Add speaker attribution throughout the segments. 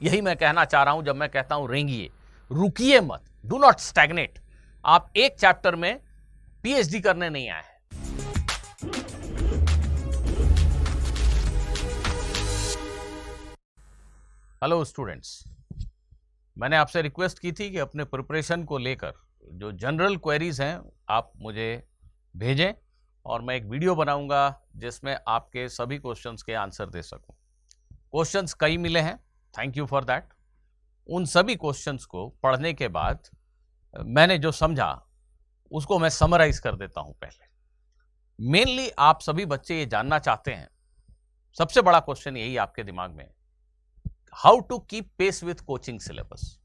Speaker 1: यही मैं कहना चाह रहा हूं जब मैं कहता हूं रेंगिए, रुकिए मत, डू नॉट स्टैग्नेट। आप एक चैप्टर में पीएचडी करने नहीं आए हैं। हेलो स्टूडेंट्स, मैंने आपसे रिक्वेस्ट की थी कि अपने प्रिपरेशन को लेकर जो जनरल क्वेरीज हैं आप मुझे भेजें और मैं एक वीडियो बनाऊंगा जिसमें आपके सभी क्वेश्चंस के आंसर दे सकूं। क्वेश्चंस कई मिले हैं, थैंक यू फॉर दैट। उन सभी क्वेश्चंस को पढ़ने के बाद मैंने जो समझा उसको मैं समराइज कर देता हूं। पहले मेनली आप सभी बच्चे ये जानना चाहते हैं, सबसे बड़ा क्वेश्चन यही आपके दिमाग में, how to keep pace with coaching syllabus.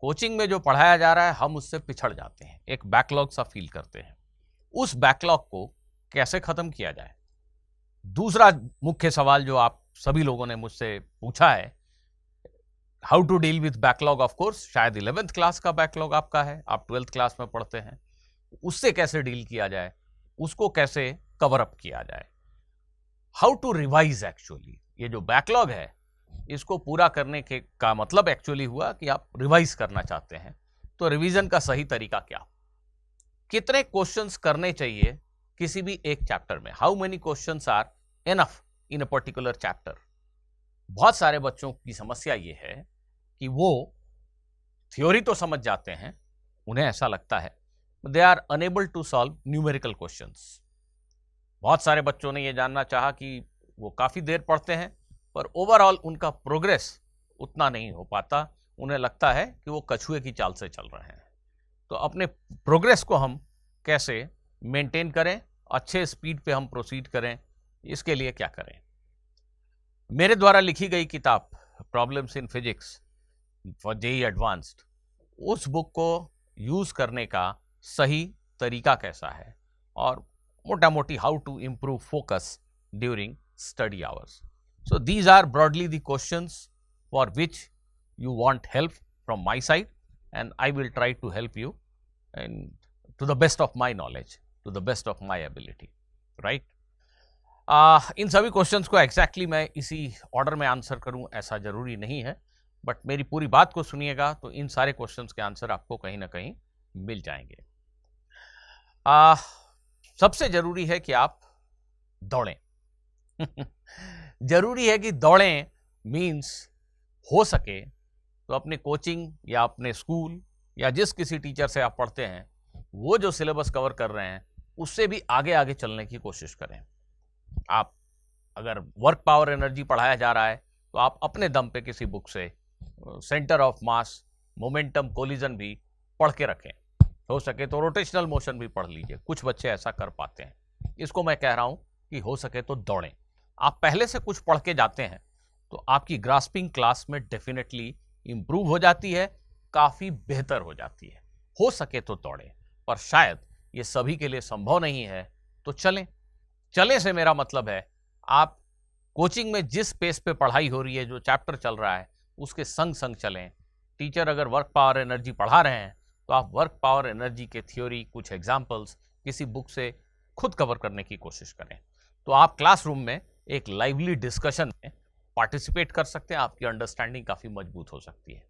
Speaker 1: Coaching में जो पढ़ाया जा रहा है हम उससे पिछड़ जाते हैं, एक बैकलॉग सा फील करते हैं। उस बैकलॉग को कैसे खत्म किया जाए। दूसरा मुख्य सवाल जो आप सभी लोगों ने मुझसे पूछा है, how to deal with backlog. Of course शायद 11th क्लास का बैकलॉग आपका है, आप 12th क्लास में पढ़ते हैं, उससे कैसे डील किया जाए, उसको कैसे कवर अप किया जाए। How to revise. एक्चुअली ये जो बैकलॉग है इसको पूरा करने के का मतलब एक्चुअली हुआ कि आप रिवाइज करना चाहते हैं, तो रिवीजन का सही तरीका क्या, कितने क्वेश्चंस करने चाहिए किसी भी एक चैप्टर में, how many questions are enough in a particular chapter. बहुत सारे बच्चों की समस्या ये है कि वो थ्योरी तो समझ जाते हैं, उन्हें ऐसा लगता है they are unable to solve numerical questions. बहुत सारे बच्चों ने ये जानना चाहा कि वो काफी देर पढ़ते हैं पर ओवरऑल उनका प्रोग्रेस उतना नहीं हो पाता, उन्हें लगता है कि वो कछुए की चाल से चल रहे हैं। तो अपने प्रोग्रेस को हम कैसे मेंटेन करें, अच्छे स्पीड पे हम प्रोसीड करें, इसके लिए क्या करें। मेरे द्वारा लिखी गई किताब problems in physics for JEE advanced, उस बुक को यूज करने का सही तरीका कैसा है और मोटा मोटी how to improve focus during study hours. So these are broadly the questions for which you want help from my side, and I will try to help you and to the best of my knowledge, to the best of my ability, right? इन सभी questions को exactly मैं इसी order में answer करूं ऐसा जरूरी नहीं है, बट मेरी पूरी बात को सुनिएगा तो इन सारे क्वेश्चंस के आंसर आपको कहीं ना कहीं मिल जाएंगे। सबसे जरूरी है कि आप दौड़ें। जरूरी है कि दौड़ें मीन्स हो सके तो अपने कोचिंग या अपने स्कूल या जिस किसी टीचर से आप पढ़ते हैं वो जो सिलेबस कवर कर रहे हैं उससे भी आगे आगे चलने की कोशिश करें। आप अगर वर्क पावर एनर्जी पढ़ाया जा रहा है तो आप अपने दम पे किसी बुक से centre of mass, momentum, collision भी पढ़ के रखें। हो सके तो रोटेशनल मोशन भी पढ़ लीजिए, कुछ बच्चे ऐसा कर पाते हैं। इसको मैं कह रहा हूं कि हो सके तो दौड़ें। आप पहले से कुछ पढ़ के जाते हैं तो आपकी ग्रास्पिंग क्लास में डेफिनेटली इंप्रूव हो जाती है, काफी बेहतर हो जाती है। हो सके तो दौड़ें, पर शायद ये सभी के लिए संभव नहीं है तो चलें। चलें से मेरा मतलब है आप कोचिंग में जिस पेस पे पढ़ाई हो रही है, जो चैप्टर चल रहा है उसके संग संग चलें। टीचर अगर वर्क पावर एनर्जी पढ़ा रहे हैं तो आप वर्क पावर एनर्जी के थ्योरी, कुछ एग्जाम्पल्स किसी बुक से खुद कवर करने की कोशिश करें। तो आप क्लासरूम में एक लाइवली डिस्कशन में पार्टिसिपेट कर सकते हैं, आपकी अंडरस्टैंडिंग काफी मजबूत हो सकती है।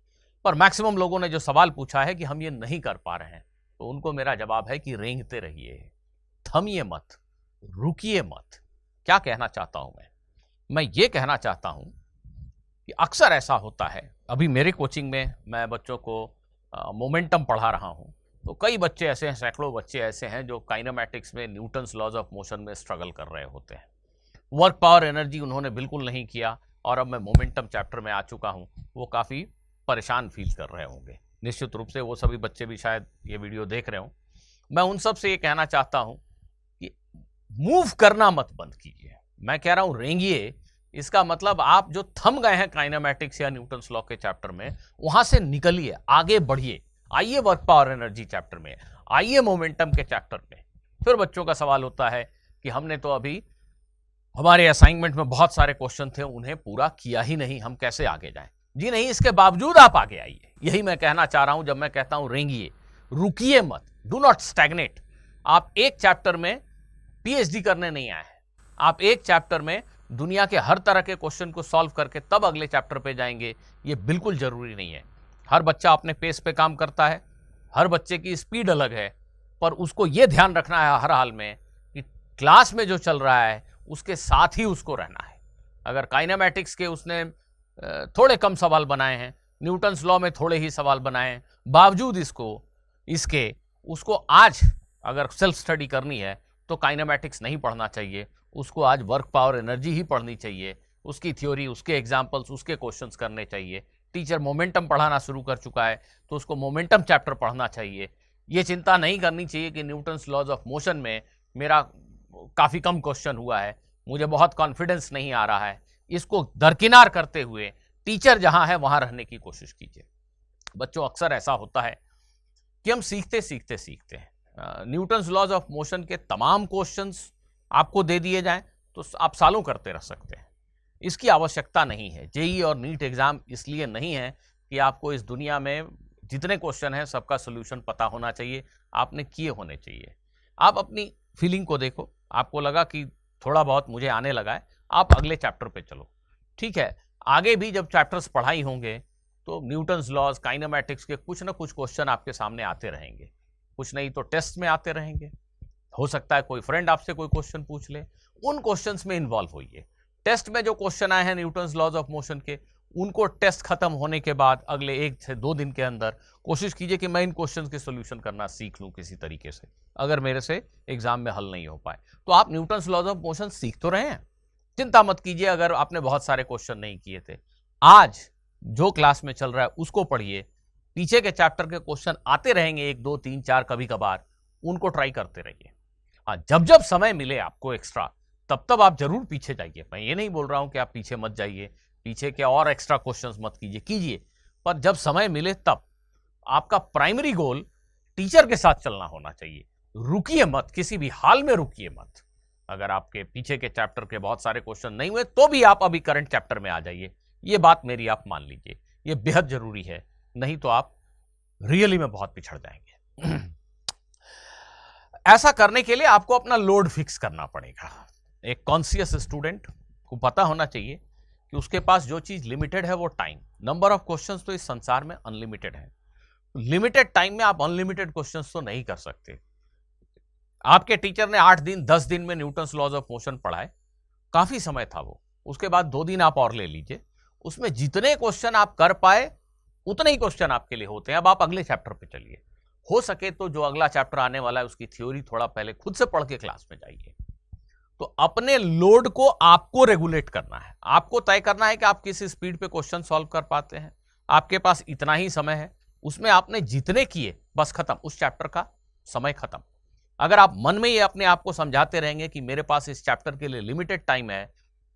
Speaker 1: पर मैक्सिमम लोगों ने जो सवाल पूछा है कि हम ये नहीं कर पा रहे हैं, तो उनको मेरा जवाब है कि रेंगते रहिए, थमिए मत, रुकिए मत। क्या कहना चाहता हूं मैं ये कहना चाहता हूं कि अक्सर ऐसा होता है, अभी मेरे कोचिंग में मैं बच्चों को मोमेंटम पढ़ा रहा हूं, तो कई बच्चे ऐसे हैं, सैकड़ों बच्चे ऐसे हैं जो काइनेमैटिक्स में न्यूटन्स लॉज ऑफ मोशन में स्ट्रगल कर रहे होते हैं। वर्क पावर एनर्जी उन्होंने बिल्कुल नहीं किया और अब मैं मोमेंटम चैप्टर में आ चुका हूं, वो काफ़ी परेशान फील कर रहे होंगे। निश्चित रूप से वो सभी बच्चे भी शायद ये वीडियो देख रहे हों। मैं उन सब से ये कहना चाहता हूं कि मूव करना मत बंद कीजिए। मैं कह रहा हूं रेंगिए, इसका मतलब आप जो थम गए हैं काइनेमैटिक्स या न्यूटन्स लॉ के चैप्टर में, वहां से निकलिए, आगे बढ़िए, आइए वर्क पावर एनर्जी चैप्टर में, आइए मोमेंटम के चैप्टर में। फिर बच्चों का सवाल होता है कि हमने तो अभी हमारे असाइनमेंट में बहुत सारे क्वेश्चन थे, उन्हें पूरा किया ही नहीं, हम कैसे आगे जाएं। जी नहीं, इसके बावजूद आप आगे आइए। यही मैं कहना चाह रहा हूं जब मैं कहता हूं रेंगिए, रुकिए मत, डू नॉट स्टैग्नेट। आप एक चैप्टर में पीएचडी करने नहीं आए हैं, आप एक चैप्टर में दुनिया के हर तरह के क्वेश्चन को सॉल्व करके तब अगले चैप्टर पे जाएंगे, ये बिल्कुल जरूरी नहीं है। हर बच्चा अपने पेस पे काम करता है, हर बच्चे की स्पीड अलग है, पर उसको ये ध्यान रखना है हर हाल में कि क्लास में जो चल रहा है उसके साथ ही उसको रहना है। अगर काइनेमैटिक्स के उसने थोड़े कम सवाल बनाए हैं, न्यूटन्स लॉ में थोड़े ही सवाल बनाए हैं, बावजूद इसके उसको आज अगर सेल्फ स्टडी करनी है तो काइनेमैटिक्स नहीं पढ़ना चाहिए, उसको आज वर्क पावर एनर्जी ही पढ़नी चाहिए। उसकी थ्योरी, उसके एग्जाम्पल्स, उसके क्वेश्चंस करने चाहिए। टीचर मोमेंटम पढ़ाना शुरू कर चुका है तो उसको मोमेंटम चैप्टर पढ़ना चाहिए। ये चिंता नहीं करनी चाहिए कि न्यूटन्स लॉज ऑफ मोशन में मेरा काफ़ी कम क्वेश्चन हुआ है, मुझे बहुत कॉन्फिडेंस नहीं आ रहा है। इसको दरकिनार करते हुए टीचर जहां है वहां रहने की कोशिश कीजिए। बच्चों, अक्सर ऐसा होता है कि हम सीखते हैं। न्यूटन्स लॉज ऑफ मोशन के तमाम क्वेश्चंस आपको दे दिए जाएं तो आप सालों करते रह सकते हैं। इसकी आवश्यकता नहीं है। जेईई और नीट एग्जाम इसलिए नहीं है कि आपको इस दुनिया में जितने क्वेश्चन हैं सबका सोल्यूशन पता होना चाहिए, आपने किए होने चाहिए। आप अपनी फीलिंग को देखो, आपको लगा कि थोड़ा बहुत मुझे आने लगा है, आप अगले चैप्टर पे चलो, ठीक है। आगे भी जब चैप्टर्स पढ़ाई होंगे तो न्यूटन्स लॉज, काइनेमैटिक्स के कुछ ना कुछ क्वेश्चन आपके सामने आते रहेंगे, कुछ नहीं तो टेस्ट में आते रहेंगे। हो सकता है कोई फ्रेंड आपसे कोई क्वेश्चन पूछ ले, उन क्वेश्चंस में इन्वॉल्व होइए। टेस्ट में जो क्वेश्चन आए हैं न्यूटन्स लॉज ऑफ मोशन के, उनको टेस्ट खत्म होने के बाद अगले 1 से 2 दिन के अंदर कोशिश कीजिए कि मैं इन क्वेश्चंस के सॉल्यूशन करना सीख लूं किसी तरीके से। अगर मेरे से एग्जाम में हल नहीं हो पाए तो आप न्यूटन्स लॉज ऑफ मोशन सीख तो रहे हैं। चिंता मत कीजिए अगर आपने बहुत सारे क्वेश्चन नहीं किए थे। आज जो क्लास में चल रहा है उसको पढ़िए, पीछे के चैप्टर के क्वेश्चन आते रहेंगे 1 2 3 4 कभी कभार, उनको ट्राई करते रहिए। हाँ, जब जब समय मिले आपको एक्स्ट्रा तब आप जरूर पीछे जाइए। मैं ये नहीं बोल रहा हूं कि आप पीछे मत जाइए, पीछे के और एक्स्ट्रा क्वेश्चंस मत कीजिए, पर जब समय मिले तब। आपका प्राइमरी गोल टीचर के साथ चलना होना चाहिए। रुकिए मत, किसी भी हाल में रुकिए मत। अगर आपके पीछे के चैप्टर के बहुत सारे क्वेश्चन नहीं हुए तो भी आप अभी करंट चैप्टर में आ जाइए, ये बात मेरी आप मान लीजिए, ये बेहद जरूरी है, नहीं तो आप रियली में बहुत पिछड़ जाएंगे। ऐसा करने के लिए आपको अपना लोड फिक्स करना पड़ेगा। एक कॉन्शियस स्टूडेंट को पता होना चाहिए कि उसके पास जो चीज लिमिटेड है वो टाइम। नंबर ऑफ क्वेश्चंस तो इस संसार में अनलिमिटेड है, लिमिटेड टाइम में आप अनलिमिटेड क्वेश्चंस तो नहीं कर सकते। आपके टीचर ने 8 दिन 10 दिन में न्यूटन्स लॉज ऑफ मोशन पढ़ाए, काफी समय था वो, उसके बाद 2 दिन आप और ले लीजिए, उसमें जितने क्वेश्चन आप कर पाए उतने ही क्वेश्चन आपके लिए होते हैं। अब आप अगले चैप्टर पे चलिए, हो सके तो जो अगला चैप्टर आने वाला है उसकी थ्योरी थोड़ा पहले खुद से पढ़ के क्लास में जाइए। तो अपने लोड को आपको रेगुलेट करना है, आपको तय करना है कि आप किस स्पीड पे क्वेश्चन सॉल्व कर पाते हैं। आपके पास इतना ही समय है, उसमें आपने जितने किए बस खत्म, उस चैप्टर का समय खत्म। अगर आप मन में ये अपने आप को समझाते रहेंगे कि मेरे पास इस चैप्टर के लिए लिमिटेड टाइम है,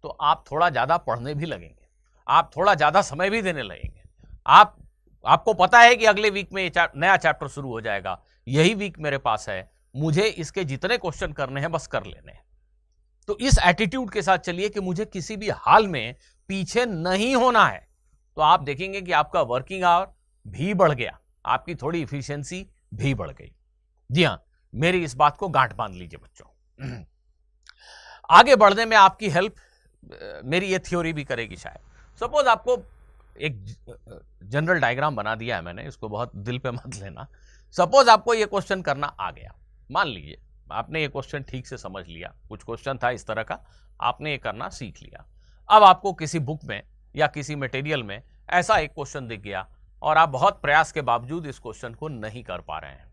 Speaker 1: तो आप थोड़ा ज्यादा पढ़ने भी लगेंगे, आप थोड़ा ज्यादा समय भी देने लगेंगे। आपको पता है कि अगले वीक में नया चैप्टर शुरू हो जाएगा, यही वीक मेरे पास है, मुझे इसके जितने क्वेश्चन करने हैं बस कर लेने हैं। तो इस एटीट्यूड के साथ चलिए कि मुझे किसी भी हाल में पीछे नहीं होना है, तो आप देखेंगे कि आपका वर्किंग आवर भी बढ़ गया, आपकी थोड़ी इफिशियंसी भी बढ़ गई। जी हाँ, मेरी इस बात को गांठ बांध लीजिए बच्चों। आगे बढ़ने में आपकी हेल्प मेरी ये थ्योरी भी करेगी शायद। सपोज आपको एक जनरल डायग्राम बना दिया है मैंने, इसको बहुत दिल पे मत लेना। सपोज आपको ये क्वेश्चन करना आ गया, मान लीजिए आपने ये क्वेश्चन ठीक से समझ लिया, कुछ क्वेश्चन था इस तरह का, आपने ये करना सीख लिया। अब आपको किसी बुक में या किसी मटेरियल में ऐसा एक क्वेश्चन दिख गया और आप बहुत प्रयास के बावजूद इस क्वेश्चन को नहीं कर पा रहे हैं।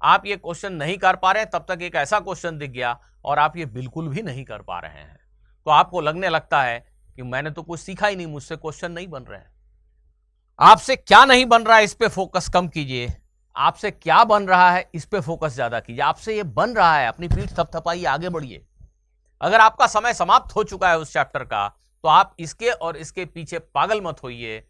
Speaker 1: आप ये क्वेश्चन नहीं कर पा रहे हैं, तब तक एक ऐसा क्वेश्चन दिख गया और आप ये बिल्कुल भी नहीं कर पा रहे हैं, तो आपको लगने लगता है कि मैंने तो कुछ सीखा ही नहीं, मुझसे क्वेश्चन नहीं बन रहे हैं। आपसे क्या नहीं बन रहा है इस पे फोकस कम कीजिए, आपसे क्या बन रहा है इस पे फोकस ज्यादा कीजिए। आपसे ये बन रहा है, अपनी पीठ थपथपाइए, आगे बढ़िए। अगर आपका समय समाप्त हो चुका है उस चैप्टर का, तो आप इसके और इसके पीछे पागल मत होइए,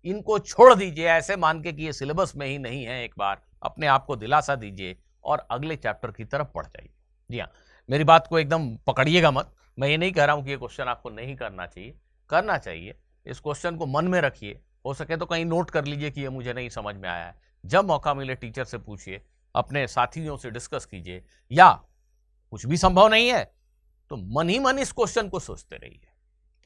Speaker 1: इनको छोड़ दीजिए, ऐसे मान के कि ये सिलेबस में ही नहीं है। एक बार अपने आप को दिलासा दीजिए और अगले चैप्टर की तरफ बढ़ जाइए। जी हाँ, मेरी बात को एकदम पकड़िएगा मत, मैं ये नहीं कह रहा हूं कि ये क्वेश्चन आपको नहीं करना चाहिए, करना चाहिए। इस क्वेश्चन को मन में रखिए, हो सके तो कहीं नोट कर लीजिए कि ये मुझे नहीं समझ में आया है। जब मौका मिले टीचर से पूछिए, अपने साथियों से डिस्कस कीजिए, या कुछ भी संभव नहीं है तो मन ही मन इस क्वेश्चन को सोचते रहिए।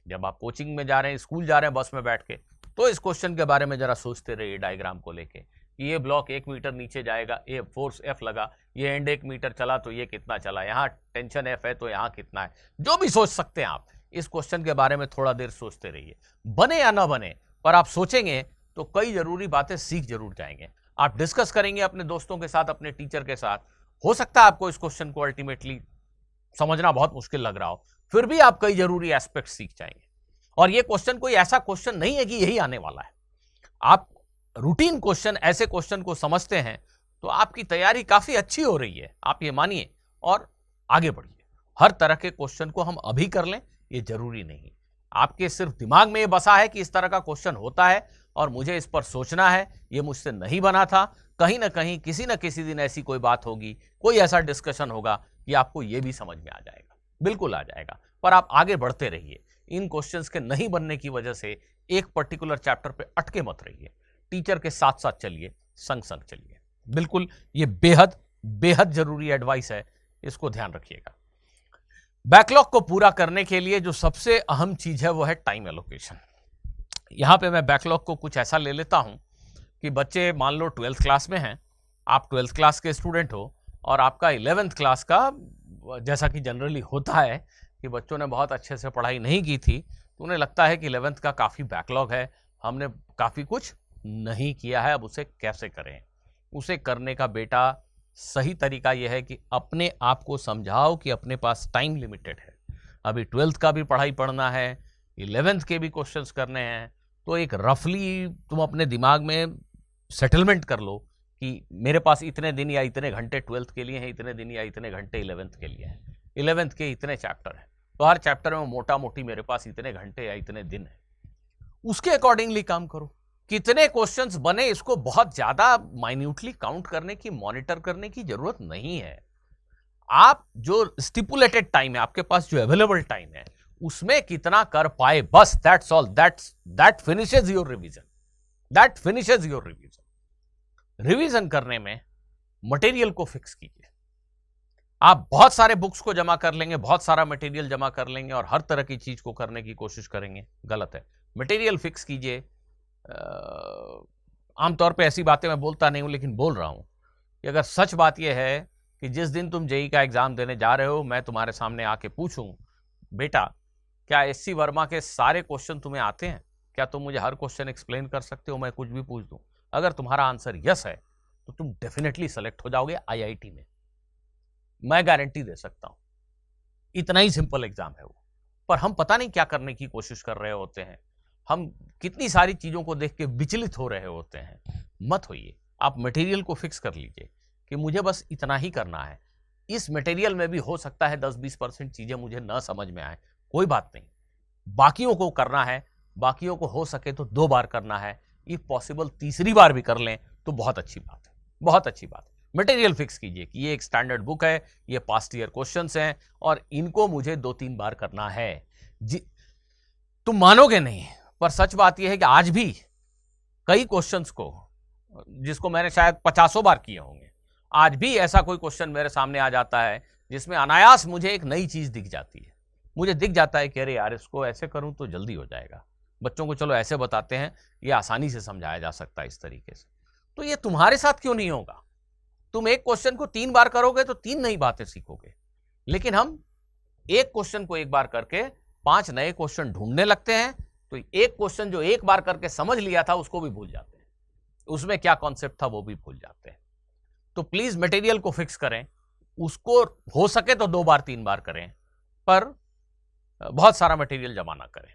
Speaker 1: जब आप कोचिंग में जा रहे हैं, स्कूल जा रहे हैं बस में बैठ के, तो इस क्वेश्चन के बारे में जरा सोचते रहिए डायग्राम को लेके कि ये ब्लॉक 1 मीटर नीचे जाएगा, ये फोर्स F लगा, ये एंड 1 मीटर चला तो ये कितना चला, यहाँ टेंशन F है तो यहाँ कितना है, जो भी सोच सकते हैं आप। इस क्वेश्चन के बारे में थोड़ा देर सोचते रहिए, बने या ना बने, पर आप सोचेंगे तो कई जरूरी बातें सीख जरूर जाएंगे। आप डिस्कस करेंगे अपने दोस्तों के साथ, अपने टीचर के साथ, हो सकता है आपको इस क्वेश्चन को अल्टीमेटली समझना बहुत मुश्किल लग रहा हो, फिर भी आप कई जरूरी एस्पेक्ट सीख जाएंगे। और ये क्वेश्चन कोई ऐसा क्वेश्चन नहीं है कि यही आने वाला है। आप रूटीन क्वेश्चन, ऐसे क्वेश्चन को समझते हैं तो आपकी तैयारी काफी अच्छी हो रही है, आप ये मानिए, और आगे बढ़िए। हर तरह के क्वेश्चन को हम अभी कर लें ये जरूरी नहीं। आपके सिर्फ दिमाग में ये बसा है कि इस तरह का क्वेश्चन होता है और मुझे इस पर सोचना है, ये मुझसे नहीं बना था। कहीं ना कहीं किसी न किसी दिन ऐसी कोई बात होगी, कोई ऐसा डिस्कशन होगा कि आपको ये भी समझ में आ जाएगा, बिल्कुल आ जाएगा। पर आप आगे बढ़ते रहिए, इन क्वेश्चंस के नहीं बनने की वजह से एक पर्टिकुलर चैप्टर पे अटके मत रहिए, टीचर के साथ साथ चलिए, संग संग चलिए। बिल्कुल, ये बेहद बेहद जरूरी एडवाइस है, इसको ध्यान रखिएगा। बैकलॉग को पूरा करने के लिए जो सबसे अहम चीज है वो है टाइम एलोकेशन। यहां पे मैं बैकलॉग को कुछ ऐसा ले लेता हूं कि बच्चे मान लो 12th क्लास में हैं, आप 12th क्लास के स्टूडेंट हो और आपका 11th क्लास का, जैसा कि जनरली होता है कि बच्चों ने बहुत अच्छे से पढ़ाई नहीं की थी तो उन्हें लगता है कि 11th का काफ़ी बैकलॉग है, हमने काफ़ी कुछ नहीं किया है, अब उसे कैसे करें। उसे करने का बेटा सही तरीका यह है कि अपने आप को समझाओ कि अपने पास टाइम लिमिटेड है, अभी 12th का भी पढ़ाई पढ़ना है, 11th के भी क्वेश्चंस करने हैं, तो एक रफली तुम अपने दिमाग में सेटलमेंट कर लो कि मेरे पास इतने दिन या इतने घंटे 12th के लिए हैं, इतने दिन या इतने घंटे 11th के लिए हैं, 11th के इतने चैप्टर हैं, तो हर चैप्टर में मोटा मोटी मेरे पास इतने घंटे या इतने दिन है, उसके अकॉर्डिंगली काम करो। कितने क्वेश्चंस बने इसको बहुत ज्यादा माइन्यूटली काउंट करने की, मॉनिटर करने की जरूरत नहीं है। आप जो स्टिपुलेटेड टाइम है, आपके पास जो अवेलेबल टाइम है, उसमें कितना कर पाए, बस that's all, that finishes your revision, that finishes your revision. Revision करने में मटेरियल को फिक्स कीजिए। आप बहुत सारे बुक्स को जमा कर लेंगे, बहुत सारा मटेरियल जमा कर लेंगे और हर तरह की चीज को करने की कोशिश करेंगे, गलत है। मटेरियल फिक्स कीजिए। आमतौर पे ऐसी बातें मैं बोलता नहीं हूं, लेकिन बोल रहा हूं कि अगर सच बात यह है कि जिस दिन तुम जेईई का एग्जाम देने जा रहे हो, मैं तुम्हारे सामने आके पूछूं, बेटा क्या एससी वर्मा के सारे क्वेश्चन तुम्हें आते हैं, क्या तुम मुझे हर क्वेश्चन एक्सप्लेन कर सकते हो, मैं कुछ भी पूछ दूं, अगर तुम्हारा आंसर यस है तो तुम डेफिनेटली सेलेक्ट हो जाओगे आईआईटी में, मैं गारंटी दे सकता हूं। इतना ही सिंपल एग्जाम है वो। पर हम पता नहीं क्या करने की कोशिश कर रहे होते हैं, हम कितनी सारी चीजों को देख के विचलित हो रहे होते हैं। मत होइए, आप मटेरियल को फिक्स कर लीजिए कि मुझे बस इतना ही करना है। इस मटेरियल में भी हो सकता है 10-20% चीजें मुझे न समझ में आए, कोई बात नहीं, बाकियों को करना है, बाकियों को हो सके तो 2 बार करना है, इफ पॉसिबल तीसरी बार भी कर लें तो बहुत अच्छी बात है, बहुत अच्छी बात है। मटेरियल फिक्स कीजिए कि ये एक स्टैंडर्ड बुक है, ये पास्ट ईयर क्वेश्चंस हैं और इनको मुझे 2-3 बार करना है। तुम मानोगे नहीं, पर सच बात यह है कि आज भी कई क्वेश्चंस को, जिसको मैंने शायद 50 बार किए होंगे, आज भी ऐसा कोई क्वेश्चन मेरे सामने आ जाता है जिसमें अनायास मुझे एक नई चीज दिख जाती है। मुझे दिख जाता है कि अरे यार, इसको ऐसे करूं तो जल्दी हो जाएगा, बच्चों को चलो ऐसे बताते हैं, ये आसानी से समझाया जा सकता है इस तरीके से। तो ये तुम्हारे साथ क्यों नहीं होगा? तुम एक क्वेश्चन को 3 बार करोगे तो 3 नई बातें सीखोगे, लेकिन हम एक क्वेश्चन को एक बार करके 5 नए क्वेश्चन ढूंढने लगते हैं, तो एक क्वेश्चन जो एक बार करके समझ लिया था उसको भी भूल जाते हैं, उसमें क्या कॉन्सेप्ट था वो भी भूल जाते हैं। तो प्लीज मटेरियल को फिक्स करें, उसको हो सके तो 2 बार 3 बार करें, पर बहुत सारा मटेरियल जमा ना करें।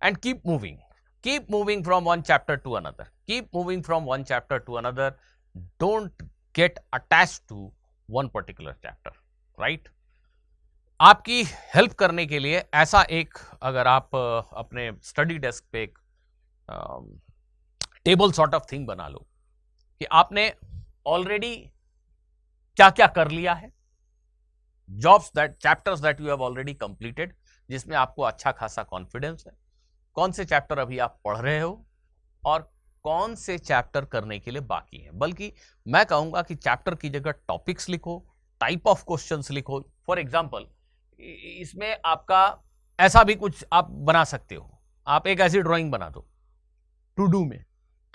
Speaker 1: And keep moving from one chapter to another, keep moving from one chapter to another, don't get attached to one particular chapter, right. आपकी हेल्प करने के लिए ऐसा एक, अगर आप अपने स्टडी डेस्क पे एक टेबल सॉर्ट ऑफ थिंग बना लो कि आपने ऑलरेडी क्या क्या कर लिया है, chapters that you have already completed, जिसमें आपको अच्छा खासा कॉन्फिडेंस है, कौन से चैप्टर अभी आप पढ़ रहे हो और कौन से चैप्टर करने के लिए बाकी हैं। बल्कि मैं कहूंगा कि चैप्टर की जगह टॉपिक्स लिखो, टाइप ऑफ क्वेश्चंस लिखो। फॉर एग्जांपल, इसमें आपका ऐसा भी कुछ आप बना सकते हो। आप एक ऐसी ड्राइंग बना दो टू डू में,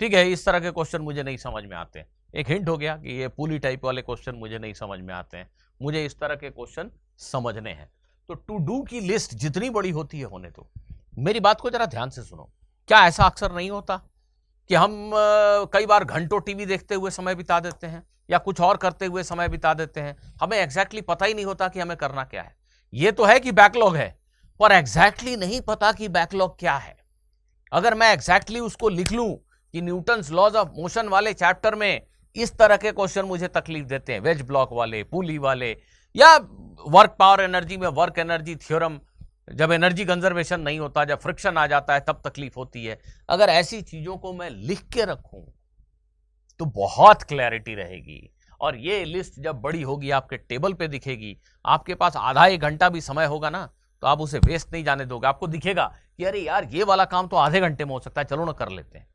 Speaker 1: ठीक है, इस तरह के क्वेश्चन मुझे नहीं समझ में आते हैं। एक हिंट हो गया कि ये पुली टाइप वाले क्वेश्चन मुझे नहीं समझ में आते हैं, मुझे इस तरह के क्वेश्चन समझने हैं। तो टू डू की लिस्ट जितनी बड़ी होती है होने दो। मेरी बात को जरा ध्यान से सुनो। क्या ऐसा अक्सर नहीं होता कि हम कई बार घंटों टीवी देखते हुए समय बिता देते हैं या कुछ और करते हुए समय बिता देते हैं, हमें एग्जैक्टली पता ही नहीं होता कि हमें करना क्या है। ये तो है कि बैकलॉग है, पर एग्जैक्टली नहीं पता कि बैकलॉग क्या है। अगर मैं एग्जैक्टली उसको लिख लूं कि न्यूटन्स लॉज ऑफ मोशन वाले चैप्टर में इस तरह के क्वेश्चन मुझे तकलीफ देते हैं, वेज ब्लॉक वाले, पुली वाले, या वर्क पावर एनर्जी में वर्क एनर्जी थ्योरम, जब एनर्जी कंजर्वेशन नहीं होता, जब फ्रिक्शन आ जाता है तब तकलीफ होती है। अगर ऐसी चीजों को मैं लिख के रखूं तो बहुत क्लैरिटी रहेगी, और ये लिस्ट जब बड़ी होगी आपके टेबल पे दिखेगी, आपके पास आधा एक घंटा भी समय होगा ना, तो आप उसे वेस्ट नहीं जाने दोगे। आपको दिखेगा कि अरे यार ये वाला काम तो आधे घंटे में हो सकता है, चलो ना कर लेते हैं।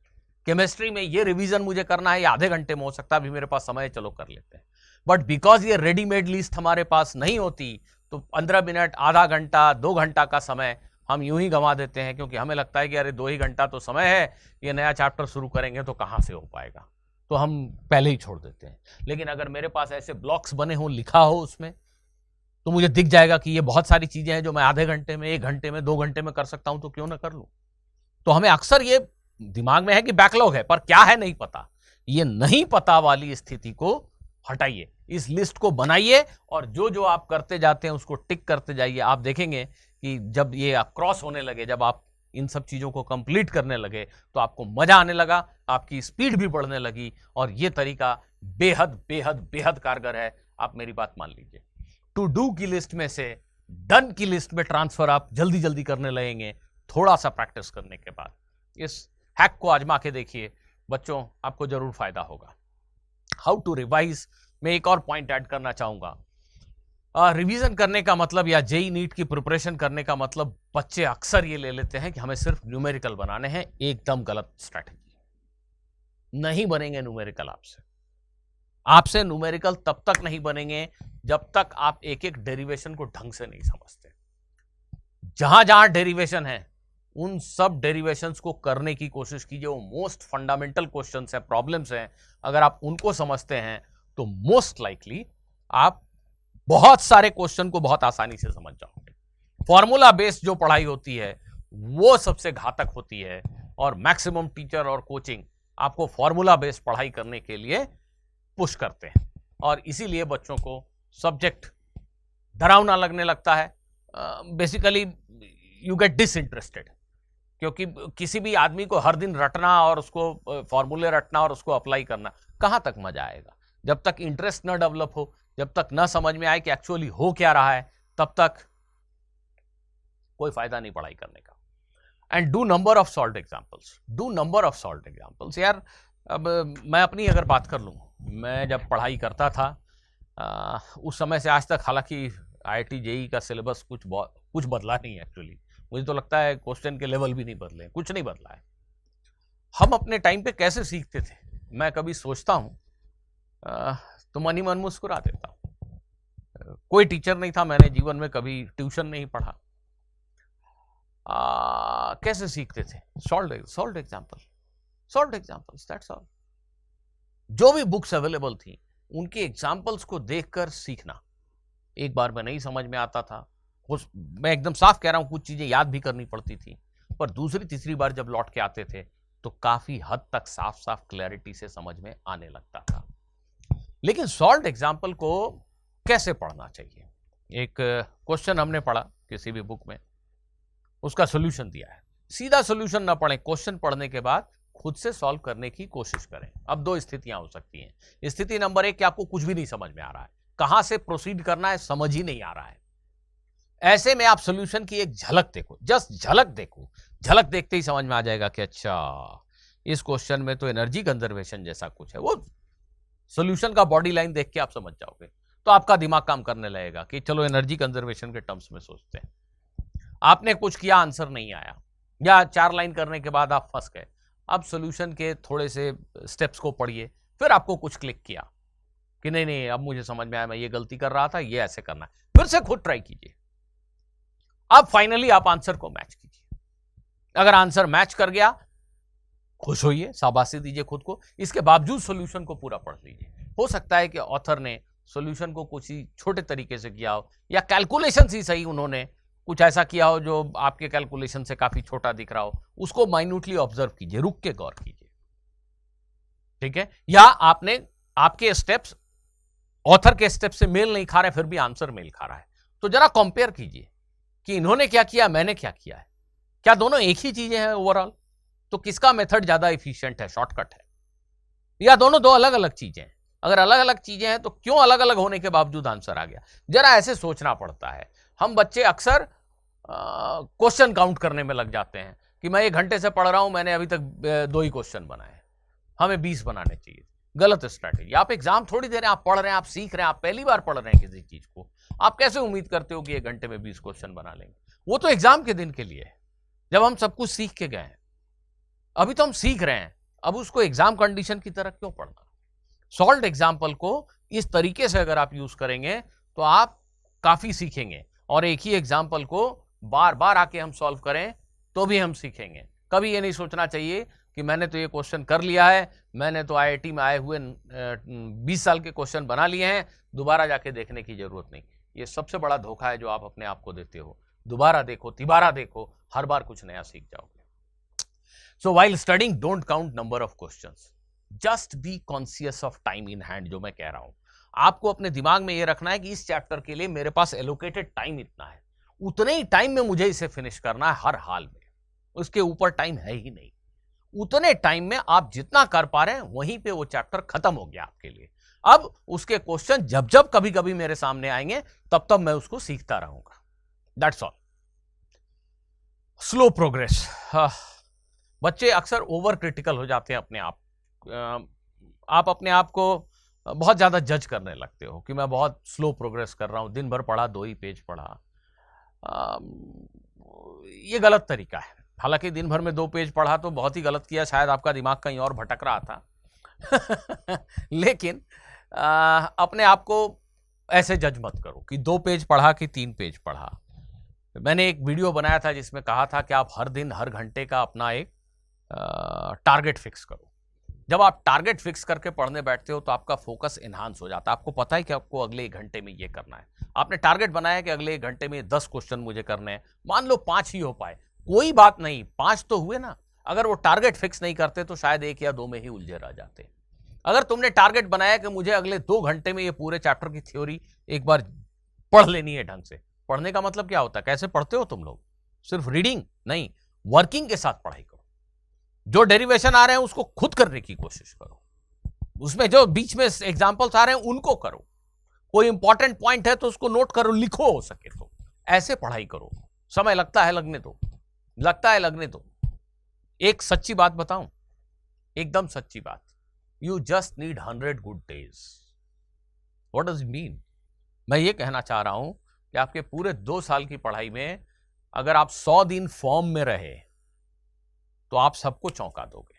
Speaker 1: केमिस्ट्री में ये रिवीजन मुझे करना है, ये आधे घंटे में हो सकता है, अभी मेरे पास समय है, चलो कर लेते हैं। बट बिकॉज ये रेडीमेड लिस्ट हमारे पास नहीं होती, तो 15 मिनट, आधा घंटा, 2 घंटा का समय हम यूं ही गंवा देते हैं, क्योंकि हमें लगता है कि अरे 2 ही घंटा तो समय है, ये नया चैप्टर शुरू करेंगे तो कहां से हो पाएगा, तो हम पहले ही छोड़ देते हैं। लेकिन अगर मेरे पास ऐसे ब्लॉक्स बने हों, लिखा हो उसमें, तो मुझे दिख जाएगा कि ये बहुत सारी चीजें हैं जो मैं आधे घंटे में, 1 घंटे में, 2 घंटे में कर सकता हूं, तो क्यों ना कर लूं। तो हमें अक्सर ये दिमाग में है कि बैकलॉग है, पर क्या है नहीं पता। ये नहीं पता वाली स्थिति को हटाइए, इस लिस्ट को बनाइए, और जो जो आप करते जाते हैं उसको टिक करते जाइए। आप देखेंगे कि जब ये क्रॉस होने लगे, जब आप इन सब चीजों को कंप्लीट करने लगे, तो आपको मजा आने लगा, आपकी स्पीड भी बढ़ने लगी, और ये तरीका बेहद बेहद बेहद कारगर है। आप मेरी बात मान लीजिए, टू डू की लिस्ट में से डन की लिस्ट में ट्रांसफर आप जल्दी जल्दी करने लगेंगे, थोड़ा सा प्रैक्टिस करने के बाद। इस हैक को आजमा के देखिए बच्चों, आपको जरूर फायदा होगा। हाउ टू रिवाइज में एक और पॉइंट ऐड करना चाहूंगा। रिवीजन करने का मतलब, या जेई नीट की प्रिपरेशन करने का मतलब, बच्चे अक्सर ये ले लेते हैं कि हमें सिर्फ न्यूमेरिकल बनाने हैं। एकदम गलत स्ट्रैटेजी। नहीं बनेंगे न्यूमेरिकल आपसे न्यूमेरिकल तब तक नहीं बनेंगे जब तक आप एक एक डेरिवेशन को ढंग से नहीं समझते। जहां जहां डेरिवेशन है, उन सब डेरिवेशंस को करने की कोशिश कीजिए। वो मोस्ट फंडामेंटल क्वेश्चंस हैं, प्रॉब्लम्स हैं, अगर आप उनको समझते हैं तो मोस्ट लाइकली आप बहुत सारे क्वेश्चन को बहुत आसानी से समझ जाओगे। फॉर्मूला बेस्ड जो पढ़ाई होती है वो सबसे घातक होती है, और मैक्सिमम टीचर और कोचिंग आपको फॉर्मूला बेस्ड पढ़ाई करने के लिए पुश करते हैं, और इसीलिए बच्चों को सब्जेक्ट डरावना लगने लगता है। बेसिकली यू गेट डिसइंटरेस्टेड, क्योंकि किसी भी आदमी को हर दिन रटना और उसको फॉर्मूले रटना और उसको अप्लाई करना, कहां तक मजा आएगा। जब तक इंटरेस्ट न डेवलप हो, जब तक न समझ में आए कि एक्चुअली हो क्या रहा है, तब तक कोई फायदा नहीं पढ़ाई करने का। And do number of solved examples, do number of solved examples. यार अब मैं अपनी अगर बात कर लूँ, मैं जब पढ़ाई करता था उस समय से आज तक, हालांकि IIT JEE का सिलेबस कुछ बदला नहीं है एक्चुअली। मुझे तो लगता है क्वेश्चन के लेवल भी नहीं बदले, कुछ नहीं बदला है। हम अपने टाइम पे कैसे सीखते थे, मैं कभी सोचता हूँ तो मन ही मन मुस्कुरा देता हूँ। कोई टीचर नहीं था, मैंने जीवन में कभी ट्यूशन नहीं पढ़ा। कैसे सीखते थे? Solved examples, that's all. जो भी बुक्स अवेलेबल थी उनके एग्जाम्पल्स को देखकर सीखना। एक बार में नहीं समझ में आता था, मैं एकदम साफ कह रहा हूं, कुछ चीजें याद भी करनी पड़ती थी, पर दूसरी तीसरी बार जब लौट के आते थे तो काफी हद तक साफ साफ क्लैरिटी से समझ में आने लगता था। लेकिन सॉल्व्ड एग्जाम्पल को कैसे पढ़ना चाहिए? एक क्वेश्चन हमने पढ़ा किसी भी बुक में, उसका सोल्यूशन दिया है, सीधा सोल्यूशन ना पढ़ें, क्वेश्चन पढ़ने के बाद खुद से सॉल्व करने की कोशिश करें। अब 2 स्थितियां हो सकती हैं। स्थिति नंबर 1 कि आपको कुछ भी नहीं समझ में आ रहा है, कहां से प्रोसीड करना है समझ ही नहीं आ रहा है। ऐसे में आप सोल्यूशन की एक झलक देखो, जस्ट झलक देखो, झलक देखते ही समझ में आ जाएगा कि अच्छा इस क्वेश्चन में तो एनर्जी कंजर्वेशन जैसा कुछ है। वो सोल्यूशन का बॉडी लाइन देख के आप समझ जाओगे, तो आपका दिमाग काम करने लगेगा कि चलो एनर्जी कंजर्वेशन के टर्म्स में सोचते हैं। आपने कुछ किया, आंसर नहीं आया, या 4 लाइन करने के बाद आप फंस गए। अब सोल्यूशन के थोड़े से स्टेप्स को पढ़िए, फिर आपको कुछ क्लिक किया कि नहीं अब मुझे समझ में आया, मैं ये गलती कर रहा था, ये ऐसे करना है, फिर से खुद ट्राई कीजिए। अब फाइनली आप आंसर को मैच कीजिए। अगर आंसर मैच कर गया, खुश होइए, शाबाशी दीजिए खुद को। इसके बावजूद सॉल्यूशन को पूरा पढ़ लीजिए। हो सकता है कि ऑथर ने सॉल्यूशन को कुछ ही छोटे तरीके से किया हो, या कैलकुलेशन ही सही उन्होंने कुछ ऐसा किया हो जो आपके कैलकुलेशन से काफी छोटा दिख रहा हो। उसको माइन्यूटली ऑब्जर्व कीजिए, रुक के गौर कीजिए, ठीक है। या आपके स्टेप्स ऑथर के स्टेप से मेल नहीं खा रहे, फिर भी आंसर मेल खा रहा है, तो जरा कंपेयर कीजिए कि इन्होंने क्या किया, मैंने क्या किया है। क्या दोनों एक ही चीजें हैं ओवरऑल? तो किसका मेथड ज्यादा इफिशिएंट है, शॉर्टकट है, या दोनों दो अलग अलग चीजें हैं? अगर अलग अलग चीजें हैं तो क्यों अलग अलग होने के बावजूद आंसर आ गया? जरा ऐसे सोचना पड़ता है। हम बच्चे अक्सर क्वेश्चन काउंट करने में लग जाते हैं कि मैं 1 घंटे से पढ़ रहा हूं, मैंने अभी तक 2 ही क्वेश्चन बनाए, हमें 20 बनाने चाहिए। गलत स्ट्रैटेजी। आप एग्जाम थोड़ी दे रहे हैं, आप पढ़ रहे हैं, आप सीख रहे हैं, आप पहली बार पढ़ रहे हैं किसी चीज को। आप कैसे उम्मीद करते हो कि 1 घंटे में 20 क्वेश्चन बना लेंगे? वो तो एग्जाम के दिन के लिए है, जब हम सब कुछ सीख के गए हैं। अभी तो हम सीख रहे हैं, अब उसको एग्जाम कंडीशन की तरह क्यों पढ़ना? सॉल्व्ड एग्जाम्पल को इस तरीके से अगर आप यूज करेंगे तो आप काफी सीखेंगे, और एक ही एग्जाम्पल को बार बार आके हम सॉल्व करें तो भी हम सीखेंगे। कभी ये नहीं सोचना चाहिए कि मैंने तो ये क्वेश्चन कर लिया है, मैंने तो आईआईटी में आए हुए 20 साल के क्वेश्चन बना लिए हैं, दोबारा जाके देखने की जरूरत नहीं। ये सबसे बड़ा धोखा है जो आप अपने आप को देते हो। दोबारा देखो, तिबारा देखो, हर बार कुछ नया सीख जाओगे। So while studying don't count number of questions, just be conscious of time in hand. जो मैं कह रहा हूं, आपको अपने दिमाग में ये रखना है कि इस चैप्टर के लिए मेरे पास एलोकेटेड टाइम इतना है, उतने ही टाइम में मुझे इसे फिनिश करना है हर हाल में, उसके ऊपर टाइम है ही नहीं। उतने टाइम में आप जितना कर पा रहे हैं वहीं पे वो चैप्टर खत्म हो गया आपके लिए। अब उसके क्वेश्चन जब जब कभी कभी मेरे सामने आएंगे तब तब मैं उसको सीखता रहूंगा। That's all. Slow progress. बच्चे अक्सर ओवर क्रिटिकल हो जाते हैं अपने आप। आप अपने आप को बहुत ज्यादा जज करने लगते हो कि मैं बहुत स्लो प्रोग्रेस कर रहा हूं, दिन भर पढ़ा, 2 ही पेज पढ़ा। ये गलत तरीका है। हालांकि दिन भर में 2 पेज पढ़ा तो बहुत ही गलत किया, शायद आपका दिमाग कहीं और भटक रहा था लेकिन अपने आप को ऐसे जज मत करो कि 2 पेज पढ़ा कि 3 पेज पढ़ा। मैंने एक वीडियो बनाया था जिसमें कहा था कि आप हर दिन हर घंटे का अपना एक टारगेट फिक्स करो। जब आप टारगेट फिक्स करके पढ़ने बैठते हो तो आपका फोकस एनहांस हो जाता है। आपको पता है कि आपको अगले 1 घंटे में ये करना है। आपने टारगेट बनाया कि अगले 1 घंटे में 10 क्वेश्चन मुझे करने हैं, मान लो 5 ही हो पाए, कोई बात नहीं, 5 तो हुए ना। अगर वो टारगेट फिक्स नहीं करते तो शायद 1 या 2 में ही उलझे रह जाते। अगर तुमने टारगेट बनाया कि मुझे अगले 2 घंटे में ये पूरे चैप्टर की थ्योरी एक बार पढ़ लेनी है ढंग से। पढ़ने का मतलब क्या होता है? कैसे पढ़ते हो तुम लोग? सिर्फ रीडिंग नहीं, वर्किंग के साथ पढ़ाई करो। जो डेरिवेशन आ रहे हैं उसको खुद करने की कोशिश करो, उसमें जो बीच में एग्जांपल्स आ रहे हैं उनको करो। कोई इंपॉर्टेंट पॉइंट है तो उसको नोट करो, लिखो हो सके तो। ऐसे पढ़ाई करो। समय लगता है, लगने दो, लगता है लगने दो। एक सच्ची बात बताऊं, एकदम सच्ची बात, you just need 100 good days. What does it mean? मैं ये कहना चाह रहा हूं कि आपके पूरे 2 साल की पढ़ाई में अगर आप 100 दिन फॉर्म में रहे तो आप सबको चौंका दोगे।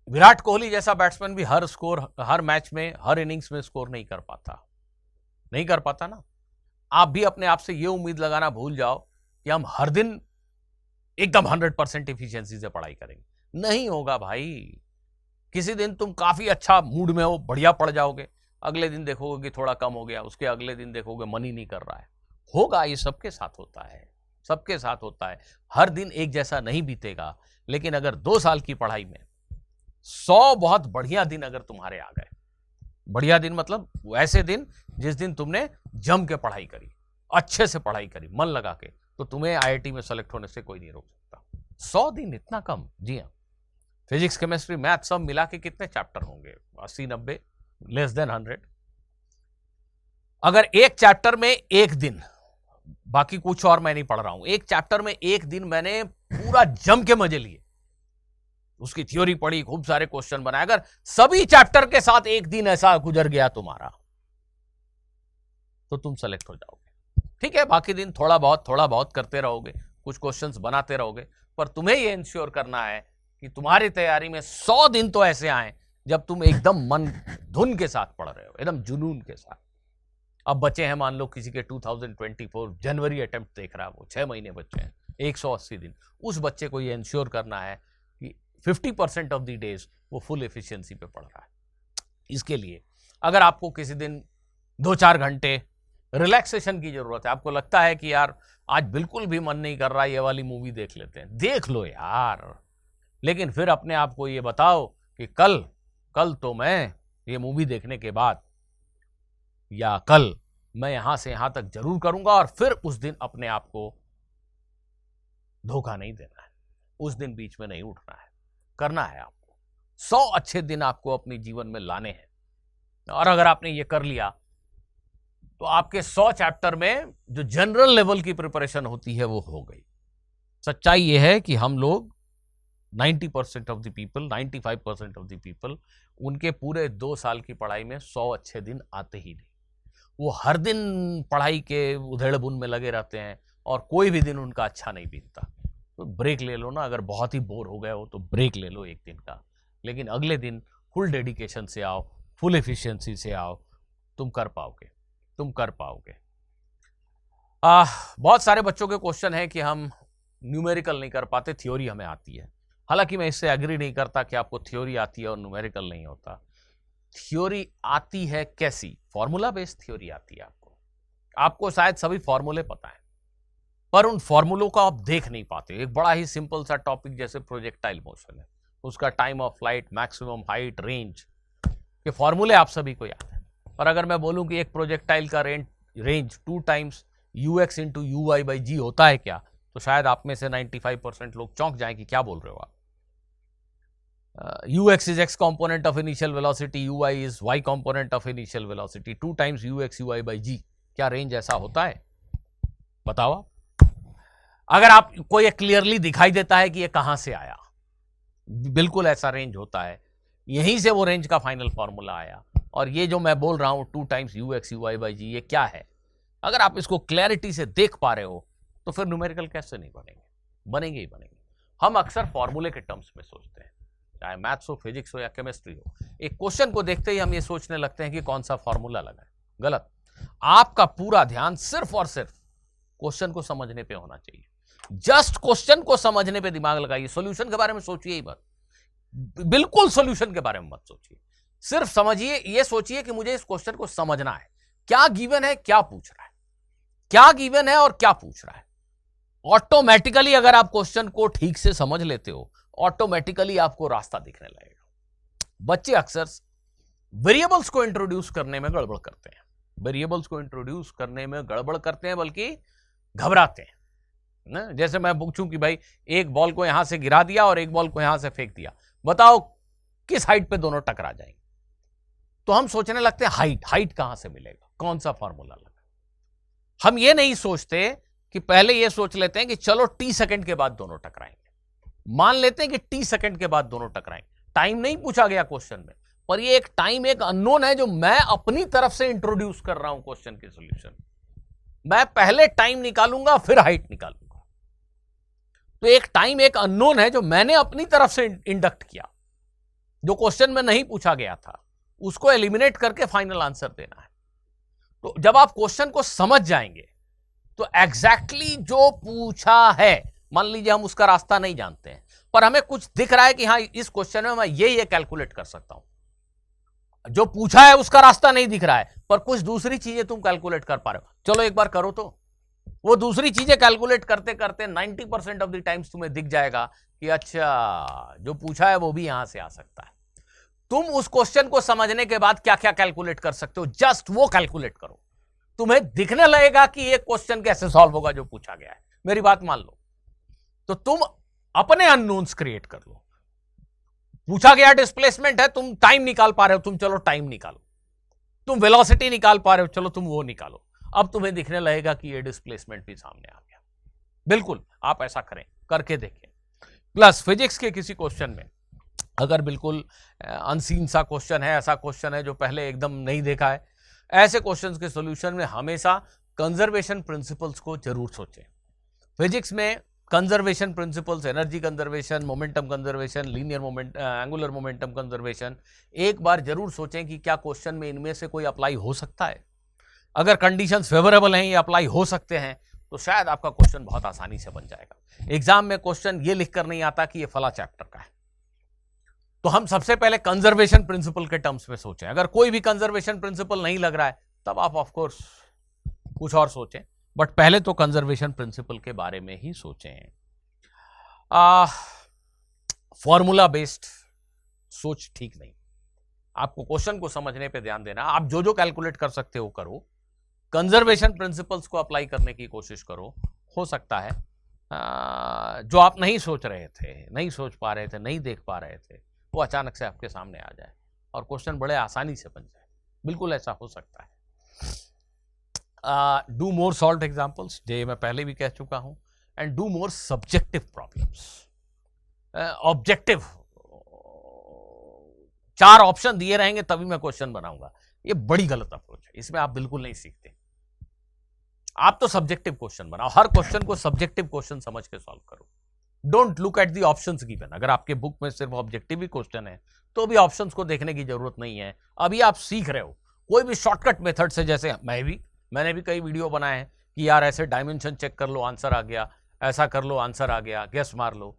Speaker 1: विराट कोहली जैसा बैट्समैन भी हर मैच में, हर इनिंग्स में स्कोर नहीं कर पाता ना। आप भी अपने आप से ये उम्मीद लगाना भूल जाओ कि हम हर दिन एकदम 100% एफिशिएंसी से पढ़ाई करेंगे। नहीं होगा भाई। किसी दिन तुम काफी अच्छा मूड में हो, बढ़िया पढ़ जाओगे, अगले दिन देखोगे कि थोड़ा कम हो गया, उसके अगले दिन देखोगे मन ही नहीं कर रहा है। होगा, ये सबके साथ होता है, सबके साथ होता है। हर दिन एक जैसा नहीं बीतेगा। लेकिन अगर 2 साल की पढ़ाई में 100 बहुत बढ़िया दिन अगर तुम्हारे आ गए, बढ़िया दिन मतलब वैसे दिन जिस दिन तुमने जम के पढ़ाई करी, अच्छे से पढ़ाई करी, मन लगा के, तो तुम्हें आईआईटी में सेलेक्ट होने से कोई नहीं रोक सकता। 100 दिन इतना कम? जी हाँ। फिजिक्स, केमिस्ट्री, मैथ सब मिला के कितने चैप्टर होंगे? 80-90, लेस देन 100। अगर एक चैप्टर में 1 दिन, बाकी कुछ और मैं नहीं पढ़ रहा हूं, एक चैप्टर में 1 दिन मैंने पूरा जम के मजे लिए, उसकी थ्योरी पढ़ी, खूब सारे क्वेश्चन बनाए, अगर सभी चैप्टर के साथ 1 दिन ऐसा गुजर गया तुम्हारा तो तुम सेलेक्ट हो जाओगे। ठीक है, बाकी दिन थोड़ा बहुत करते रहोगे, कुछ क्वेश्चंस बनाते रहोगे, पर तुम्हें यह इंश्योर करना है कि तुम्हारी तैयारी में 100 दिन तो ऐसे आए जब तुम एकदम मन धुन के साथ पढ़ रहे हो, एकदम जुनून के साथ। अब बचे हैं मान लो किसी के 2024 जनवरी अटेम्प्ट देख रहा है, वो 6 महीने बच्चे हैं, 180 दिन। उस बच्चे को ये इंश्योर करना है कि 50% ऑफ द डेज वो फुल एफिशिएंसी पे पढ़ रहा है। इसके लिए अगर आपको किसी दिन 2-4 घंटे रिलैक्सेशन की जरूरत है, आपको लगता है कि यार आज बिल्कुल भी मन नहीं कर रहा, ये वाली मूवी देख लेते हैं, देख लो यार, लेकिन फिर अपने आप को ये बताओ कि कल तो मैं ये मूवी देखने के बाद या कल मैं यहां से यहां तक जरूर करूंगा, और फिर उस दिन अपने आप को धोखा नहीं देना है, उस दिन बीच में नहीं उठना है, करना है आपको। 100 अच्छे दिन आपको अपने जीवन में लाने हैं, और अगर आपने ये कर लिया तो आपके 100 चैप्टर में जो जनरल लेवल की प्रिपरेशन होती है वो हो गई। सच्चाई ये है कि हम लोग 90% of the people, 95% of the people, उनके पूरे 2 साल की पढ़ाई में 100 अच्छे दिन आते ही नहीं। वो हर दिन पढ़ाई के उधेड़-बुन में लगे रहते हैं और कोई भी दिन उनका अच्छा नहीं बीतता। तो ब्रेक ले लो ना, अगर बहुत ही बोर हो गए हो तो ब्रेक ले लो एक दिन का, लेकिन अगले दिन फुल डेडिकेशन से आओ, फुल एफिशिएंसी से आओ, तुम कर पाओगे। बहुत सारे बच्चों के क्वेश्चन है कि हम न्यूमेरिकल नहीं कर पाते, थ्योरी हमें आती है। हालांकि मैं इससे एग्री नहीं करता कि आपको थ्योरी आती है और न्यूमेरिकल नहीं होता। थ्योरी आती है कैसी? फॉर्मूला बेस्ड थ्योरी आती है आपको शायद सभी फॉर्मूले पता है, पर उन फॉर्मूलों को आप देख नहीं पाते। एक बड़ा ही सिंपल सा टॉपिक जैसे प्रोजेक्टाइल मोशन है, उसका time of flight, maximum height, range के फॉर्मूले आप सभी को याद है। पर अगर मैं बोलूं कि एक प्रोजेक्टाइल का range 2 times ux into uy/g होता है क्या, तो शायद आप में से 95% लोग चौंक जाएं कि क्या बोल रहे हो आप। ux is x component of initial velocity, uy is y component of initial velocity, 2 times ux uy/g, क्या रेंज ऐसा होता है? बताओ आप। अगर आपको ये क्लियरली दिखाई देता है कि ये कहां से आया, बिल्कुल ऐसा रेंज होता है, यहीं से वो रेंज का फाइनल फॉर्मूला आया। और ये जो मैं बोल रहा हूं 2 टाइम्स ux uy/g, ये क्या है? अगर आप इसको क्लैरिटी से देख पा रहे हो तो फिर न्यूमेरिकल कैसे नहीं बनेंगे ही बनेंगे। हम अक्सर फॉर्मूले के टर्म्स में सोचते हैं, चाहे मैथ्स हो, फिजिक्स हो या केमिस्ट्री हो। एक क्वेश्चन को देखते ही हम ये सोचने लगते हैं कि कौन सा फॉर्मूला लगा है। गलत। आपका पूरा ध्यान सिर्फ और सिर्फ क्वेश्चन को समझने पे होना चाहिए। जस्ट क्वेश्चन को समझने पे दिमाग लगाइए, सॉल्यूशन के बारे में सोचिए ही मत, बिल्कुल सॉल्यूशन के बारे में मत सोचिए। सिर्फ समझिए, ये सोचिए कि मुझे इस क्वेश्चन को समझना है, क्या गिवन है, क्या पूछ रहा है, क्या गिवन है और क्या पूछ रहा है। ऑटोमेटिकली अगर आप क्वेश्चन को ठीक से समझ लेते हो, ऑटोमेटिकली आपको रास्ता दिखने लगेगा। बच्चे अक्सर वेरिएबल्स को इंट्रोड्यूस करने में गड़बड़ करते हैं, बल्कि घबराते हैं ना। जैसे मैं पूछूं कि भाई एक बॉल को यहां से गिरा दिया और एक बॉल को यहां से फेंक दिया, बताओ किस हाइट पे दोनों टकरा जाएंगे? तो हम सोचने लगते हैं हाइट कहां से मिलेगा, कौन सा फॉर्मूला लगा। हम ये नहीं सोचते कि पहले ये सोच लेते हैं कि चलो t सेकंड के बाद दोनों टकराएंगे। मान लेते हैं कि t सेकंड के बाद दोनों टकराएंगे। टाइम नहीं पूछा गया क्वेश्चन में, पर ये एक टाइम, एक अननोन है जो मैं अपनी तरफ से इंट्रोड्यूस कर रहा हूं क्वेश्चन के सॉल्यूशन। मैं पहले टाइम निकालूंगा फिर हाइट निकालूंगा। तो एक टाइम, एक अननोन है जो मैंने अपनी तरफ से इंडक्ट किया, जो क्वेश्चन में नहीं पूछा गया था, उसको एलिमिनेट करके फाइनल आंसर देना है। तो जब आप क्वेश्चन को समझ जाएंगे तो एग्जैक्टली जो पूछा है, मान लीजिए हम उसका रास्ता नहीं जानते हैं, पर हमें कुछ दिख रहा है कि हाँ इस क्वेश्चन में मैं ये कैलकुलेट कर सकता हूं। जो पूछा है उसका रास्ता नहीं दिख रहा है, पर कुछ दूसरी चीजें तुम कैलकुलेट कर पा रहे हो, चलो एक बार करो। तो वो दूसरी चीजें कैलकुलेट करते करते 90% ऑफ द टाइम्स तुम्हें दिख जाएगा कि अच्छा जो पूछा है वो भी यहां से आ सकता है। तुम उस क्वेश्चन को समझने के बाद क्या क्या कैलकुलेट कर सकते हो, जस्ट वो कैलकुलेट करो, तुम्हें दिखने लगेगा कि ये क्वेश्चन कैसे सॉल्व होगा जो पूछा गया है। मेरी बात मान लो, तो तुम अपने अननोन्स क्रिएट कर लो। पूछा गया डिस्प्लेसमेंट है, तुम टाइम निकाल पा रहे हो, तुम चलो टाइम निकालो। तुम वेलोसिटी निकाल पा रहे हो, चलो तुम वो निकालो। अब तुम्हें दिखने लगेगा कि ये डिस्प्लेसमेंट भी सामने आ गया। बिल्कुल आप ऐसा करें, करके देखें। प्लस फिजिक्स के किसी क्वेश्चन में अगर बिल्कुल अनसीन सा क्वेश्चन है, ऐसा क्वेश्चन है जो पहले एकदम नहीं देखा है, ऐसे क्वेश्चंस के सॉल्यूशन में हमेशा कंजर्वेशन प्रिंसिपल्स को जरूर सोचें। फिजिक्स में conservation principles, energy conservation, momentum conservation, angular momentum conservation, एक बार जरूर सोचें कि क्या क्वेश्चन में इनमें से कोई अप्लाई हो सकता है। अगर कंडीशंस फेवरेबल हैं, ये अप्लाई हो सकते हैं, तो शायद आपका क्वेश्चन बहुत आसानी से बन जाएगा। एग्जाम में क्वेश्चन ये लिख कर नहीं आता कि ये फला चैप्टर का है, तो हम सबसे पहले कंजर्वेशन प्रिंसिपल के टर्म्स में सोचें। अगर कोई भी कंजर्वेशन प्रिंसिपल नहीं लग रहा है, तब आप ऑफ कोर्स कुछ और सोचें, बट पहले तो कंजर्वेशन प्रिंसिपल के बारे में ही सोचें। फॉर्मूला बेस्ड सोच ठीक नहीं। आपको क्वेश्चन को समझने पे ध्यान देना। आप जो जो कैलकुलेट कर सकते हो करो, कंजर्वेशन प्रिंसिपल्स को अप्लाई करने की कोशिश करो। हो सकता है जो आप नहीं सोच रहे थे, नहीं सोच पा रहे थे, नहीं देख पा रहे थे, वो अचानक से आपके सामने आ जाए और क्वेश्चन बड़े आसानी से बन जाए। बिल्कुल ऐसा हो सकता है। डू मोर सॉल्व एग्जाम्पल्स, ये मैं पहले भी कह चुका हूं, and do more subjective problems. Objective 4 option दिए रहेंगे तभी मैं क्वेश्चन बनाऊंगा, ये बड़ी गलत अप्रोच है। इसमें आप बिल्कुल नहीं सीखते। आप तो सब्जेक्टिव क्वेश्चन बनाओ, हर क्वेश्चन को सब्जेक्टिव क्वेश्चन समझ के सॉल्व करो। Don't look at the options given. अगर आपके बुक में सिर्फ ऑब्जेक्टिव ही क्वेश्चन है तो भी ऑप्शंस को देखने की जरूरत नहीं है। अभी आप सीख रहे हो कोई भी शॉर्टकट मेथड से, जैसे मैंने भी कई वीडियो बनाए हैं कि यार ऐसे डायमेंशन चेक कर लो आंसर आ गया, ऐसा कर लो आंसर आ गया, गेस मार लो।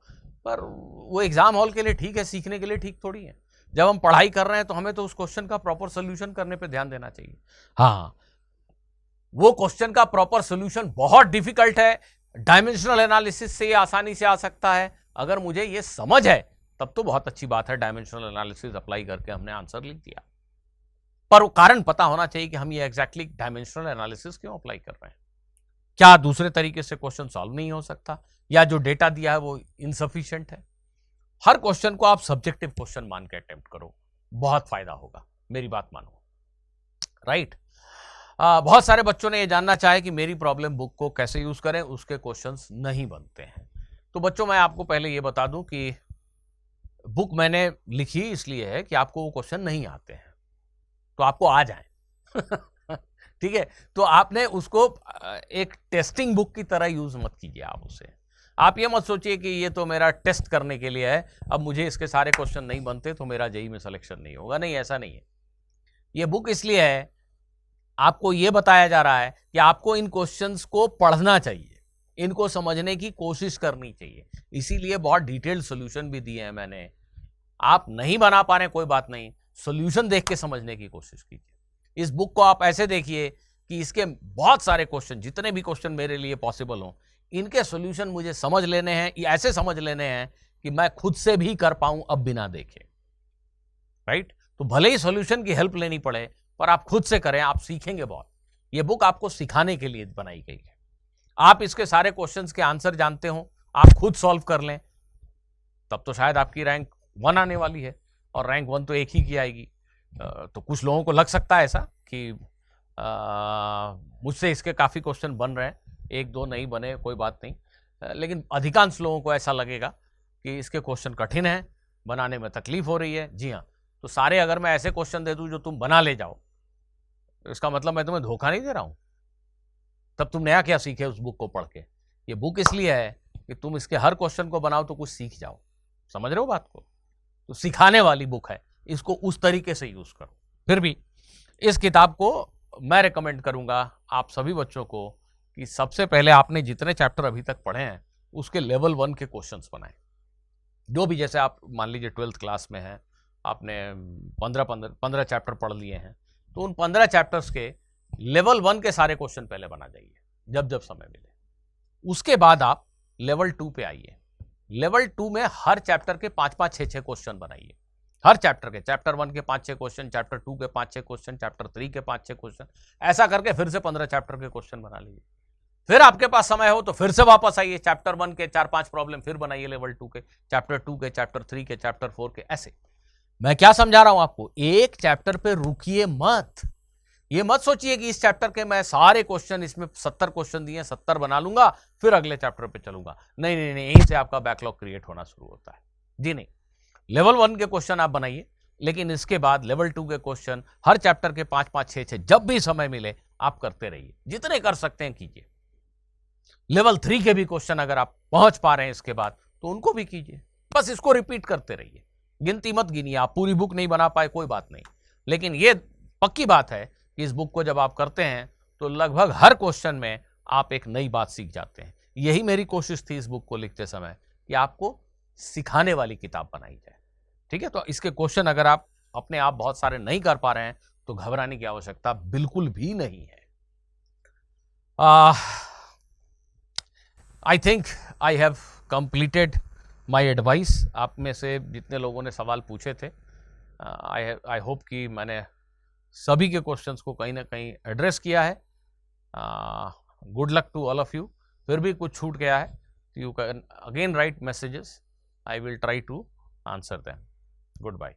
Speaker 1: पर वो एग्जाम हॉल के लिए ठीक है, सीखने के लिए ठीक थोड़ी है। जब हम पढ़ाई कर रहे हैं तो हमें तो उस क्वेश्चन का प्रॉपर सोल्यूशन करने पे ध्यान देना चाहिए। हाँ, वो क्वेश्चन का प्रॉपर सोल्यूशन बहुत डिफिकल्ट है, डायमेंशनल एनालिसिस से ये आसानी से आ सकता है। अगर मुझे ये समझ है तब तो बहुत अच्छी बात है, डायमेंशनल एनालिसिस अप्लाई करके हमने आंसर लिख दिया। पर वो कारण पता होना चाहिए कि हम ये एग्जैक्टली डायमेंशनल एनालिसिस क्यों अप्लाई कर रहे हैं। क्या दूसरे तरीके से क्वेश्चन सॉल्व नहीं हो सकता, या जो डेटा दिया है वो इनसफिशिएंट है। हर क्वेश्चन को आप सब्जेक्टिव क्वेश्चन मान के अटेम्प्ट करो, बहुत फायदा होगा, मेरी बात मानो। राइट। बहुत सारे बच्चों ने ये जानना चाहे कि मेरी प्रॉब्लम बुक को कैसे यूज करें, उसके क्वेश्चंस नहीं बनते हैं। तो बच्चों, मैं आपको पहले ये बता दूं कि बुक मैंने लिखी इसलिए है कि आपको वो क्वेश्चन नहीं आते हैं, तो आपको आ जाए। ठीक है, तो आपने उसको एक टेस्टिंग बुक की तरह यूज मत कीजिए। आप उसे, आप ये मत सोचिए कि ये तो मेरा टेस्ट करने के लिए है, अब मुझे इसके सारे क्वेश्चन नहीं बनते तो मेरा जेईई में सिलेक्शन नहीं होगा। नहीं, ऐसा नहीं है। ये बुक इसलिए है, आपको ये बताया जा रहा है कि आपको इन क्वेश्चंस को पढ़ना चाहिए, इनको समझने की कोशिश करनी चाहिए। इसीलिए बहुत डिटेल्ड सॉल्यूशन भी दिए हैं मैंने। आप नहीं बना पा रहे, कोई बात नहीं, सॉल्यूशन देख के समझने की कोशिश कीजिए। इस बुक को आप ऐसे देखिए कि इसके बहुत सारे क्वेश्चन, जितने भी क्वेश्चन मेरे लिए पॉसिबल हो, इनके सॉल्यूशन मुझे समझ लेने हैं, ऐसे समझ लेने हैं कि मैं खुद से भी कर पाऊं अब बिना देखे। राइट। तो भले ही सॉल्यूशन की हेल्प लेनी पड़े, पर आप खुद से करें, आप सीखेंगे बहुत। ये बुक आपको सिखाने के लिए बनाई गई है। आप इसके सारे क्वेश्चंस के आंसर जानते हो, आप खुद सॉल्व कर लें, तब तो शायद आपकी रैंक 1 आने वाली है, और रैंक 1 तो एक ही की आएगी। तो कुछ लोगों को लग सकता है ऐसा कि मुझसे इसके काफ़ी क्वेश्चन बन रहे हैं, 1-2 नहीं बने कोई बात नहीं, लेकिन अधिकांश लोगों को ऐसा लगेगा कि इसके क्वेश्चन कठिन हैं, बनाने में तकलीफ हो रही है। जी हाँ, तो सारे अगर मैं ऐसे क्वेश्चन दे दूं जो तुम बना ले जाओ, इसका मतलब मैं तुम्हें धोखा नहीं दे रहा हूं। तब तुम नया क्या सीखे उस बुक को पढ़ के। ये बुक इसलिए है कि तुम इसके हर क्वेश्चन को बनाओ तो कुछ सीख जाओ। समझ रहे हो बात को? तो सिखाने वाली बुक है, इसको उस तरीके से यूज करो। फिर भी इस किताब को मैं रिकमेंड करूंगा आप सभी बच्चों को कि सबसे पहले आपने जितने चैप्टर अभी तक पढ़े हैं उसके लेवल 1 के क्वेश्चंस बनाएं। जो भी, जैसे आप मान लीजिए 12th क्लास में हैं, आपने 15 चैप्टर पढ़ लिए हैं, तो उन 15 चैप्टर्स के लेवल 1 के सारे क्वेश्चन पहले बना जाइए जब जब समय मिले। उसके बाद आप लेवल 2 पे आइए। लेवल 2 में हर चैप्टर के 5-5, 6-6 क्वेश्चन बनाइए। हर चैप्टर के, चैप्टर 1 के 5-6 क्वेश्चन, चैप्टर 2 के 5-6 क्वेश्चन, चैप्टर 3 के 5-6 क्वेश्चन, ऐसा करके फिर से 15 चैप्टर के क्वेश्चन बना लीजिए। फिर आपके पास समय हो तो फिर से वापस आइए, चैप्टर 1 के 4-5 प्रॉब्लम फिर बनाइए लेवल 2 के, चैप्टर 2 के, चैप्टर 3 के, चैप्टर 4 के, ऐसे। मैं क्या समझा रहा हूं आपको, एक चैप्टर पे रुकिए मत। ये मत सोचिए कि इस चैप्टर के मैं सारे क्वेश्चन, इसमें 70 क्वेश्चन दिए, 70 बना लूंगा फिर अगले चैप्टर पे चलूंगा। नहीं नहीं नहीं, यहीं से आपका बैकलॉग क्रिएट होना शुरू होता है। जी नहीं, लेवल 1 के क्वेश्चन आप बनाइए, लेकिन इसके बाद लेवल 2 के क्वेश्चन हर चैप्टर के 5-5, 6-6 जब भी समय मिले आप करते रहिए, जितने कर सकते हैं कीजिए। लेवल 3 के भी क्वेश्चन अगर आप पहुंच पा रहे हैं इसके बाद तो उनको भी कीजिए। बस इसको रिपीट करते रहिए, गिनती मत गिनिए। आप पूरी बुक नहीं बना पाए कोई बात नहीं, लेकिन ये पक्की बात है कि इस बुक को जब आप करते हैं तो लगभग हर क्वेश्चन में आप एक नई बात सीख जाते हैं। यही मेरी कोशिश थी इस बुक को लिखते समय कि आपको सिखाने वाली किताब बनाई जाए। ठीक है, तो इसके क्वेश्चन अगर आप अपने आप बहुत सारे नहीं कर पा रहे हैं तो घबराने की आवश्यकता बिल्कुल भी नहीं है। I think I have completed my advice. आप में से जितने लोगों ने सवाल पूछे थे, आई होप कि मैंने सभी के क्वेश्चंस को कहीं ना कहीं एड्रेस किया है। Good luck to all of you. फिर भी कुछ छूट गया है, you can again write messages, I will try to answer them. Good bye.